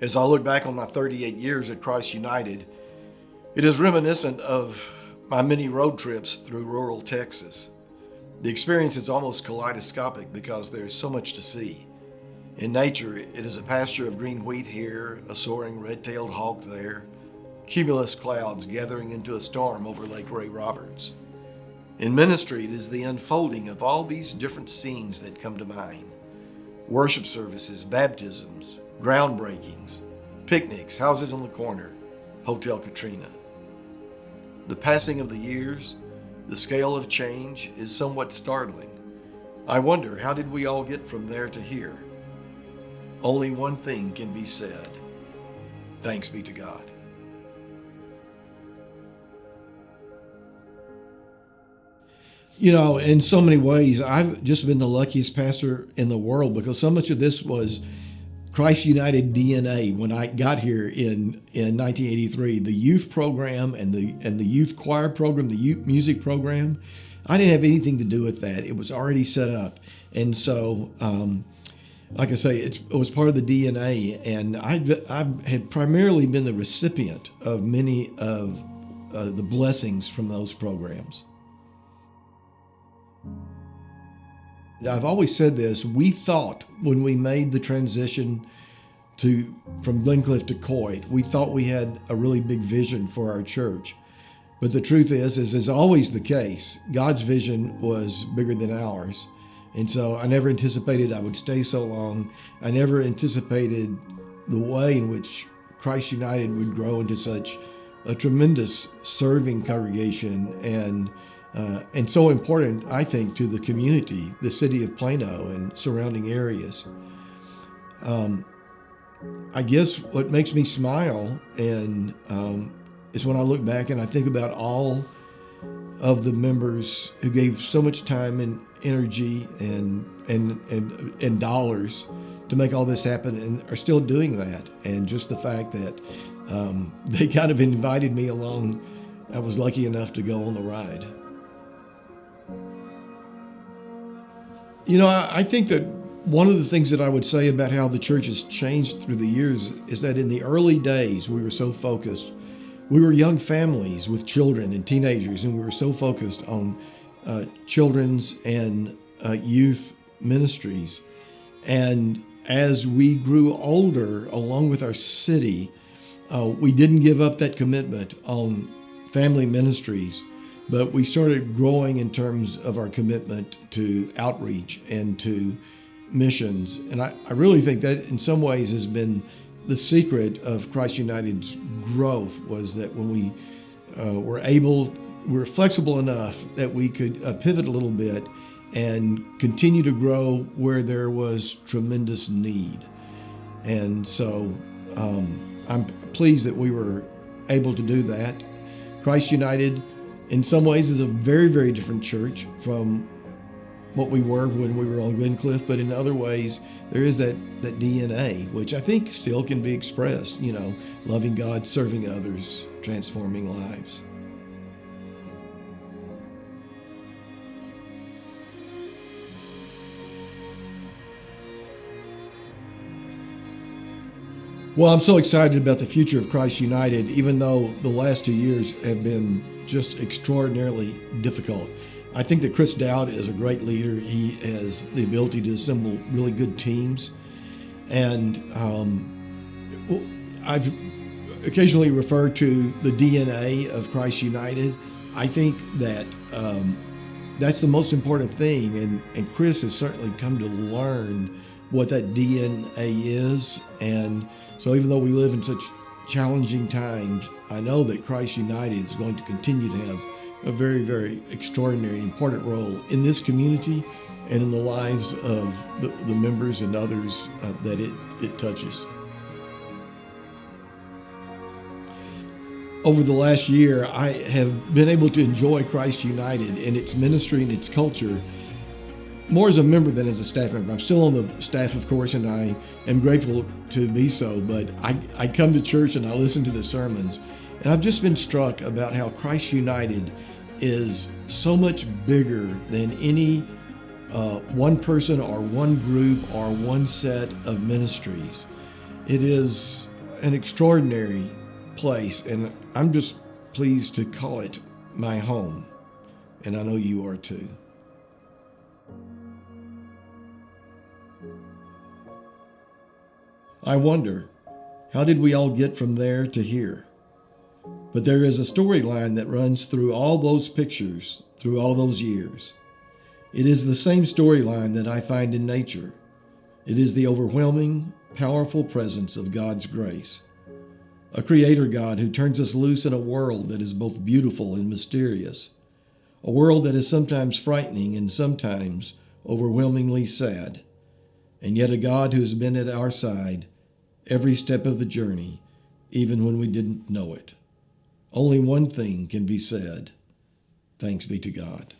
As I look back on my 38 years at Christ United, it is reminiscent of my many road trips through rural Texas. The experience is almost kaleidoscopic because there is so much to see. In nature, it is a pasture of green wheat here, a soaring red-tailed hawk there, cumulus clouds gathering into a storm over Lake Ray Roberts. In ministry, it is the unfolding of all these different scenes that come to mind. Worship services, baptisms, groundbreakings, picnics, houses on the corner, Hotel Katrina. The passing of the years, the scale of change is somewhat startling. I wonder, how did we all get from there to here? Only one thing can be said. Thanks be to God. You know, in so many ways, I've just been the luckiest pastor in the world because so much of this was Christ United DNA. When I got here in 1983, the youth program and the youth choir program, the youth music program, I didn't have anything to do with that. It was already set up. And so, like I say, it was part of the DNA. And I had primarily been the recipient of many of the blessings from those programs. I've always said this, we thought when we made the transition from Glencliff to Coit, we thought we had a really big vision for our church. But the truth is always the case, God's vision was bigger than ours. And so I never anticipated I would stay so long. I never anticipated the way in which Christ United would grow into such a tremendous serving congregation and so important, I think, to the community, the city of Plano and surrounding areas. I guess what makes me smile and is when I look back and I think about all of the members who gave so much time and energy and dollars to make all this happen and are still doing that. And just the fact that they kind of invited me along, I was lucky enough to go on the ride. You know, I think that one of the things that I would say about how the church has changed through the years is that in the early days, we were so focused. We were young families with children and teenagers, and we were so focused on children's and youth ministries. And as we grew older, along with our city, we didn't give up that commitment on family ministries. But we started growing in terms of our commitment to outreach and to missions. And I really think that in some ways has been the secret of Christ United's growth, was that when we were flexible enough that we could pivot a little bit and continue to grow where there was tremendous need. And so I'm pleased that we were able to do that. Christ United, in some ways, is a very, very different church from what we were when we were on Glencliff, but in other ways, there is that DNA, which I think still can be expressed, you know, loving God, serving others, transforming lives. Well, I'm so excited about the future of Christ United, even though the last 2 years have been just extraordinarily difficult. I think that Chris Dowd is a great leader. He has the ability to assemble really good teams. And I've occasionally referred to the DNA of Christ United. I think that that's the most important thing. And Chris has certainly come to learn what that DNA is. And so even though we live in such challenging times, I know that Christ United is going to continue to have a very, very extraordinary, important role in this community and in the lives of the members and others that it touches. Over the last year, I have been able to enjoy Christ United and its ministry and its culture more as a member than as a staff member. I'm still on the staff, of course, and I am grateful to be so, but I come to church and I listen to the sermons, and I've just been struck about how Christ United is so much bigger than any one person or one group or one set of ministries. It is an extraordinary place, and I'm just pleased to call it my home. And I know you are too. I wonder, how did we all get from there to here? But there is a storyline that runs through all those pictures, through all those years. It is the same storyline that I find in nature. It is the overwhelming, powerful presence of God's grace. A creator God who turns us loose in a world that is both beautiful and mysterious. A world that is sometimes frightening and sometimes overwhelmingly sad. And yet a God who has been at our side every step of the journey, even when we didn't know it. Only one thing can be said: thanks be to God.